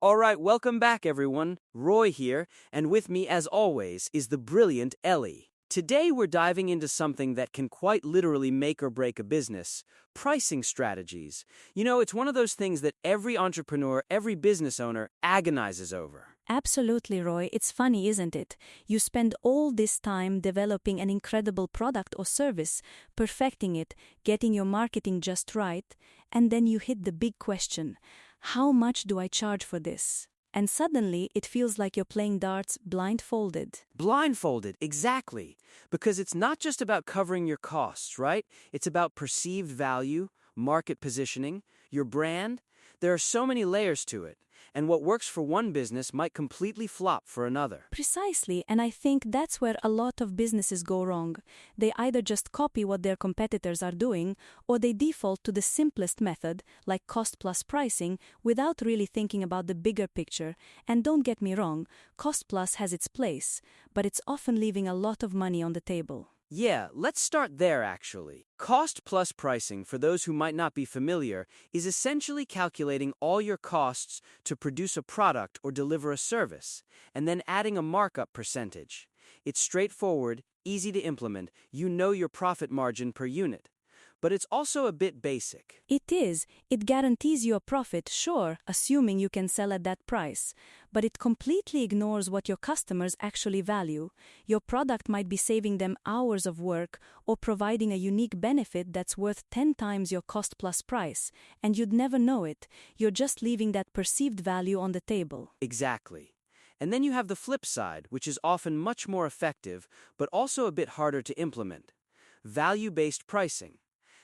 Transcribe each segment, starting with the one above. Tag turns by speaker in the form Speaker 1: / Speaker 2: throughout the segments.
Speaker 1: All right, welcome back, everyone. Roy here, and with me, as always, is the brilliant Ellie. Today, we're diving into something that can quite literally make or break a business: pricing strategies. It's one of those things that every entrepreneur, every business owner agonizes over.
Speaker 2: Absolutely, Roy. It's funny, isn't it? You spend all this time developing an incredible product or service, perfecting it, getting your marketing just right, and then you hit the big question: how much do I charge for this? And suddenly it feels like you're playing darts blindfolded.
Speaker 1: Blindfolded, exactly. Because it's not just about covering your costs, right? It's about perceived value, market positioning, your brand. There are so many layers to it, and what works for one business might completely flop for another.
Speaker 2: Precisely, and I think that's where a lot of businesses go wrong. They either just copy what their competitors are doing, or they default to the simplest method, like cost-plus pricing, without really thinking about the bigger picture. And don't get me wrong, cost-plus has its place, but it's often leaving a lot of money on the table.
Speaker 1: Yeah, let's start there actually. Cost plus pricing, for those who might not be familiar, is essentially calculating all your costs to produce a product or deliver a service, and then adding a markup percentage. It's straightforward, easy to implement, you know your profit margin per unit. But it's also a bit basic.
Speaker 2: It is. It guarantees you a profit, sure, assuming you can sell at that price. But it completely ignores what your customers actually value. Your product might be saving them hours of work or providing a unique benefit that's worth 10 times your cost plus price, and you'd never know it. You're just leaving that perceived value on the table.
Speaker 1: Exactly. And then you have the flip side, which is often much more effective, but also a bit harder to implement: value-based pricing.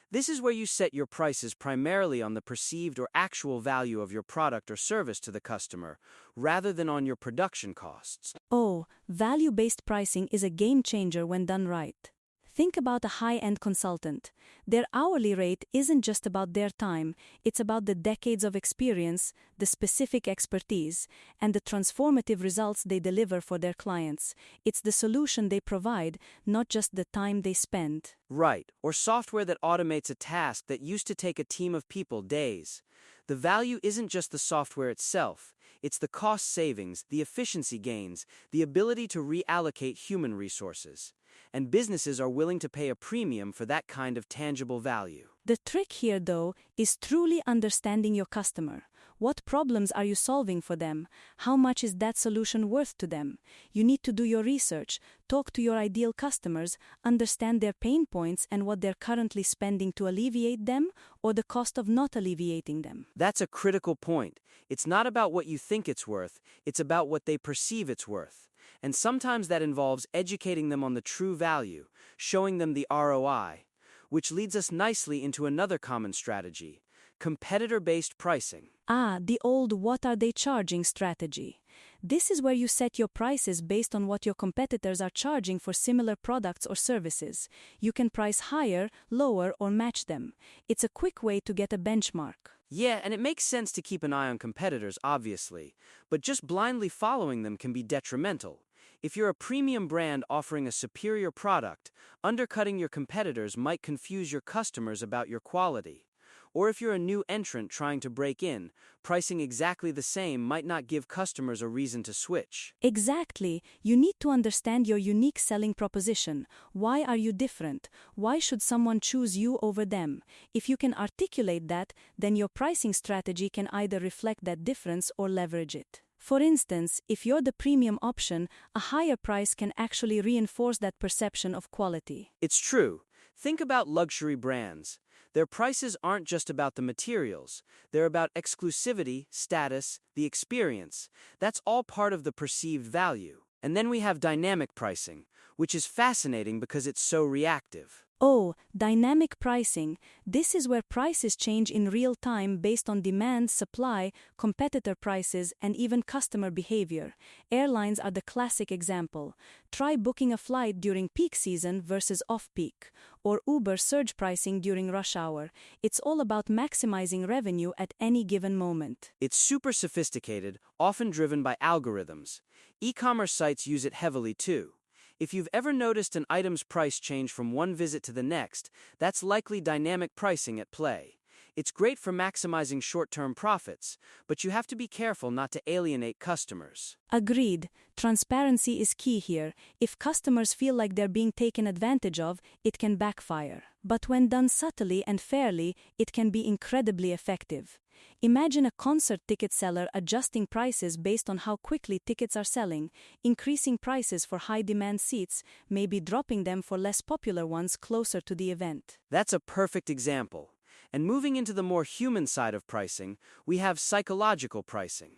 Speaker 1: This is where you set your prices primarily on the perceived or actual value of your product or service to the customer, rather than on your production costs.
Speaker 2: Oh, value-based pricing is a game changer when done right. Think about a high-end consultant. Their hourly rate isn't just about their time, it's about the decades of experience, the specific expertise, and the transformative results they deliver for their clients. It's the solution they provide, not just the time they spend.
Speaker 1: Right, or software that automates a task that used to take a team of people days. The value isn't just the software itself, it's the cost savings, the efficiency gains, the ability to reallocate human resources. And businesses are willing to pay a premium for that kind of tangible value.
Speaker 2: The trick here, though, is truly understanding your customer. What problems are you solving for them? How much is that solution worth to them? You need to do your research, talk to your ideal customers, understand their pain points and what they're currently spending to alleviate them, or the cost of not alleviating them.
Speaker 1: That's a critical point. It's not about what you think it's worth, it's about what they perceive it's worth. And sometimes that involves educating them on the true value, showing them the ROI. Which leads us nicely into another common strategy: competitor-based pricing.
Speaker 2: The old "what are they charging" strategy. This is where you set your prices based on what your competitors are charging for similar products or services. You can price higher, lower, or match them. It's a quick way to get a benchmark.
Speaker 1: Yeah, and it makes sense to keep an eye on competitors, obviously, but just blindly following them can be detrimental. If you're a premium brand offering a superior product, undercutting your competitors might confuse your customers about your quality. Or if you're a new entrant trying to break in, pricing exactly the same might not give customers a reason to switch.
Speaker 2: Exactly. You need to understand your unique selling proposition. Why are you different? Why should someone choose you over them? If you can articulate that, then your pricing strategy can either reflect that difference or leverage it. For instance, if you're the premium option, a higher price can actually reinforce that perception of quality.
Speaker 1: It's true. Think about luxury brands. Their prices aren't just about the materials. They're about exclusivity, status, the experience. That's all part of the perceived value. And then we have dynamic pricing, which is fascinating because it's so reactive.
Speaker 2: Oh, dynamic pricing. This is where prices change in real time based on demand, supply, competitor prices, and even customer behavior. Airlines are the classic example. Try booking a flight during peak season versus off-peak, or Uber surge pricing during rush hour. It's all about maximizing revenue at any given moment.
Speaker 1: It's super sophisticated, often driven by algorithms. E-commerce sites use it heavily too. If you've ever noticed an item's price change from one visit to the next, that's likely dynamic pricing at play. It's great for maximizing short-term profits, but you have to be careful not to alienate customers.
Speaker 2: Agreed. Transparency is key here. If customers feel like they're being taken advantage of, it can backfire. But when done subtly and fairly, it can be incredibly effective. Imagine a concert ticket seller adjusting prices based on how quickly tickets are selling, increasing prices for high-demand seats, maybe dropping them for less popular ones closer to the event.
Speaker 1: That's a perfect example. And moving into the more human side of pricing, we have psychological pricing.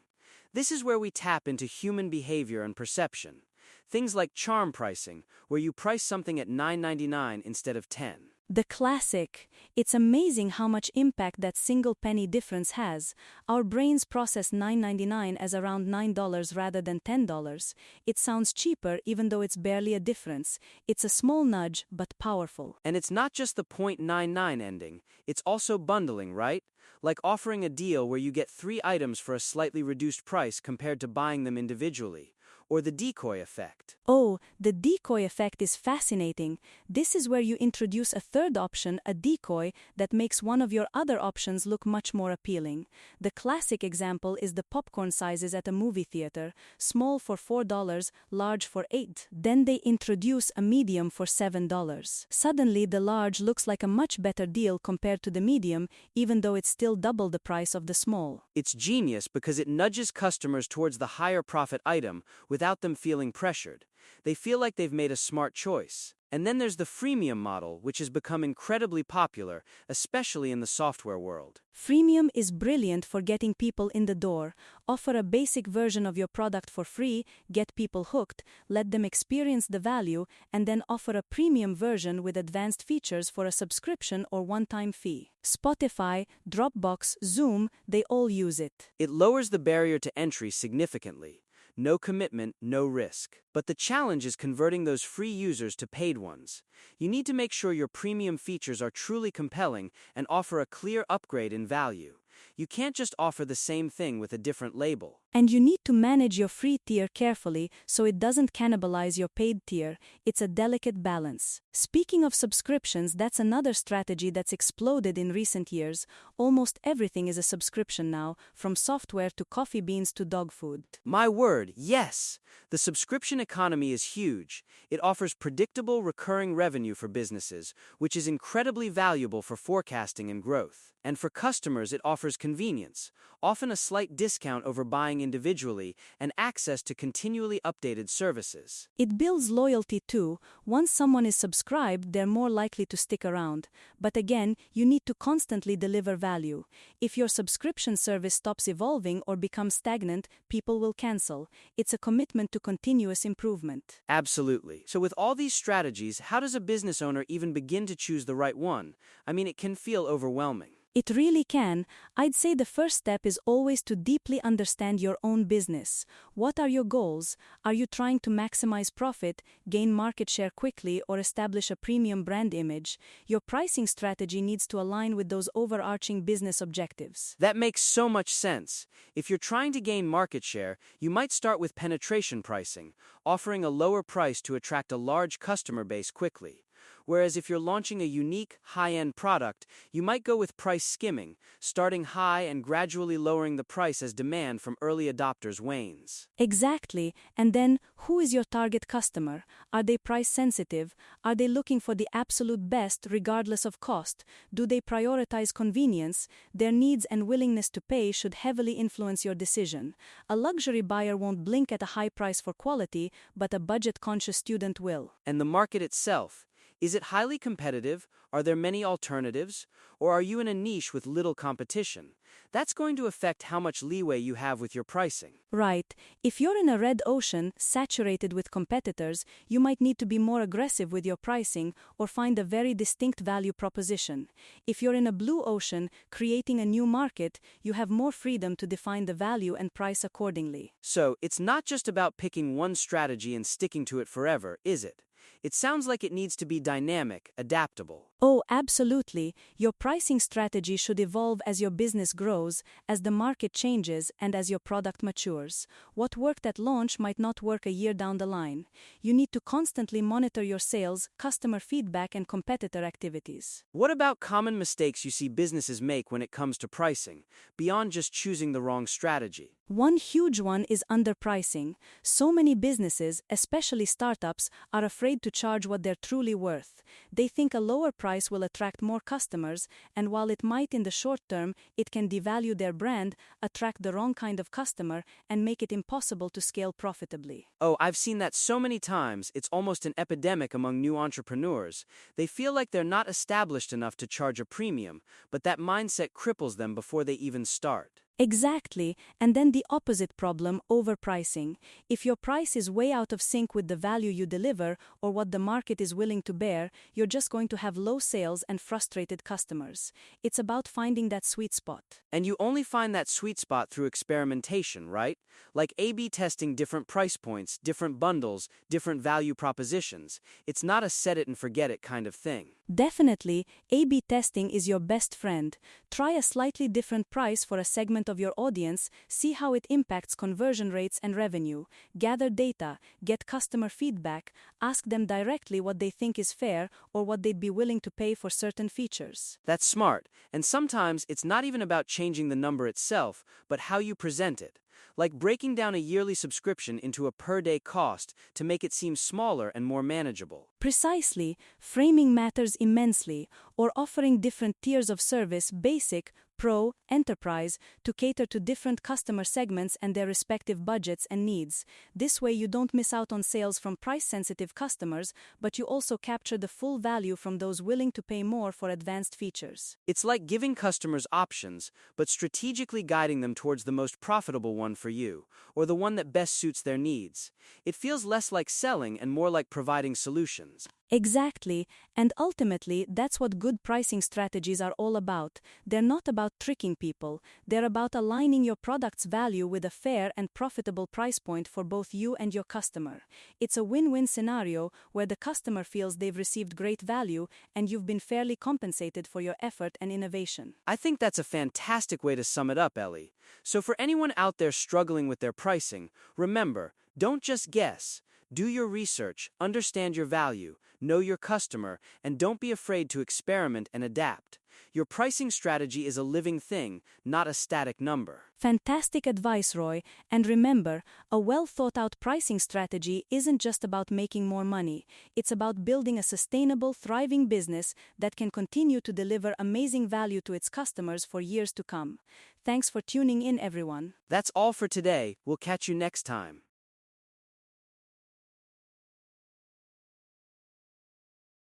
Speaker 1: This is where we tap into human behavior and perception. Things like charm pricing, where you price something at $9.99 instead of $10.
Speaker 2: The classic. It's amazing how much impact that single penny difference has. Our brains process $9.99 as around $9 rather than $10. It sounds cheaper even though it's barely a difference. It's a small nudge, but powerful.
Speaker 1: And it's not just the .99 ending, it's also bundling, right? Like offering a deal where you get 3 items for a slightly reduced price compared to buying them individually. Or the decoy effect.
Speaker 2: Oh, the decoy effect is fascinating. This is where you introduce a third option, a decoy, that makes one of your other options look much more appealing. The classic example is the popcorn sizes at a movie theater, small for $4, large for $8. Then they introduce a medium for $7. Suddenly, the large looks like a much better deal compared to the medium, even though it's still double the price of the small.
Speaker 1: It's genius because it nudges customers towards the higher profit item without them feeling pressured. They feel like they've made a smart choice. And then there's the freemium model, which has become incredibly popular, especially in the software world.
Speaker 2: Freemium is brilliant for getting people in the door. Offer a basic version of your product for free, get people hooked, let them experience the value, and then offer a premium version with advanced features for a subscription or one-time fee. Spotify, Dropbox, Zoom, they all use it.
Speaker 1: It lowers the barrier to entry significantly. No commitment, no risk. But the challenge is converting those free users to paid ones. You need to make sure your premium features are truly compelling and offer a clear upgrade in value. You can't just offer the same thing with a different label.
Speaker 2: And you need to manage your free tier carefully so it doesn't cannibalize your paid tier. It's a delicate balance. Speaking of subscriptions, that's another strategy that's exploded in recent years. Almost everything is a subscription now, from software to coffee beans to dog food.
Speaker 1: My word, yes! The subscription economy is huge. It offers predictable, recurring revenue for businesses, which is incredibly valuable for forecasting and growth. And for customers, it offers convenience, often a slight discount over buying individually, and access to continually updated services.
Speaker 2: It builds loyalty too. Once someone is subscribed, they're more likely to stick around. But again, you need to constantly deliver value. If your subscription service stops evolving or becomes stagnant, people will cancel. It's a commitment to continuous improvement.
Speaker 1: Absolutely. So with all these strategies, how does a business owner even begin to choose the right one? I mean, it can feel overwhelming.
Speaker 2: It really can. I'd say the first step is always to deeply understand your own business. What are your goals? Are you trying to maximize profit, gain market share quickly, or establish a premium brand image? Your pricing strategy needs to align with those overarching business objectives.
Speaker 1: That makes so much sense. If you're trying to gain market share, you might start with penetration pricing, offering a lower price to attract a large customer base quickly. Whereas if you're launching a unique, high-end product, you might go with price skimming, starting high and gradually lowering the price as demand from early adopters wanes.
Speaker 2: Exactly. And then, who is your target customer? Are they price sensitive? Are they looking for the absolute best regardless of cost? Do they prioritize convenience? Their needs and willingness to pay should heavily influence your decision. A luxury buyer won't blink at a high price for quality, but a budget-conscious student will.
Speaker 1: And the market itself. Is it highly competitive? Are there many alternatives? Or are you in a niche with little competition? That's going to affect how much leeway you have with your pricing.
Speaker 2: Right. If you're in a red ocean, saturated with competitors, you might need to be more aggressive with your pricing or find a very distinct value proposition. If you're in a blue ocean, creating a new market, you have more freedom to define the value and price accordingly.
Speaker 1: So, it's not just about picking one strategy and sticking to it forever, is it? It sounds like it needs to be dynamic, adaptable.
Speaker 2: Oh, absolutely. Your pricing strategy should evolve as your business grows, as the market changes, and as your product matures. What worked at launch might not work a year down the line. You need to constantly monitor your sales, customer feedback, and competitor activities.
Speaker 1: What about common mistakes you see businesses make when it comes to pricing, beyond just choosing the wrong strategy?
Speaker 2: One huge one is underpricing. So many businesses, especially startups, are afraid to charge what they're truly worth. They think a lower price will attract more customers, and while it might in the short term, it can devalue their brand, attract the wrong kind of customer, and make it impossible to scale profitably.
Speaker 1: Oh, I've seen that so many times, it's almost an epidemic among new entrepreneurs. They feel like they're not established enough to charge a premium, but that mindset cripples them before they even start.
Speaker 2: Exactly, and then the opposite problem, overpricing. If your price is way out of sync with the value you deliver or what the market is willing to bear, you're just going to have low sales and frustrated customers. It's about finding that sweet spot.
Speaker 1: And you only find that sweet spot through experimentation, right? Like A/B testing different price points, different bundles, different value propositions. It's not a set it and forget it kind of thing.
Speaker 2: Definitely, A/B testing is your best friend. Try a slightly different price for a segment of your audience, see how it impacts conversion rates and revenue. Gather data, get customer feedback, ask them directly what they think is fair or what they'd be willing to pay for certain features.
Speaker 1: That's smart, and sometimes it's not even about changing the number itself, but how you present it. Like breaking down a yearly subscription into a per-day cost to make it seem smaller and more manageable.
Speaker 2: Precisely, framing matters immensely, or offering different tiers of service, basic, pro, enterprise, to cater to different customer segments and their respective budgets and needs. This way you don't miss out on sales from price-sensitive customers, but you also capture the full value from those willing to pay more for advanced features.
Speaker 1: It's like giving customers options, but strategically guiding them towards the most profitable one for you, or the one that best suits their needs. It feels less like selling and more like providing solutions.
Speaker 2: Exactly, and ultimately that's what good pricing strategies are all about. They're not about tricking people, they're about aligning your product's value with a fair and profitable price point for both you and your customer. It's a win-win scenario where the customer feels they've received great value and you've been fairly compensated for your effort and innovation.
Speaker 1: I think that's a fantastic way to sum it up, Ellie. So for anyone out there struggling with their pricing, remember, don't just guess. Do your research, understand your value, know your customer, and don't be afraid to experiment and adapt. Your pricing strategy is a living thing, not a static number.
Speaker 2: Fantastic advice, Roy. And remember, a well-thought-out pricing strategy isn't just about making more money. It's about building a sustainable, thriving business that can continue to deliver amazing value to its customers for years to come. Thanks for tuning in, everyone.
Speaker 1: That's all for today. We'll catch you next time.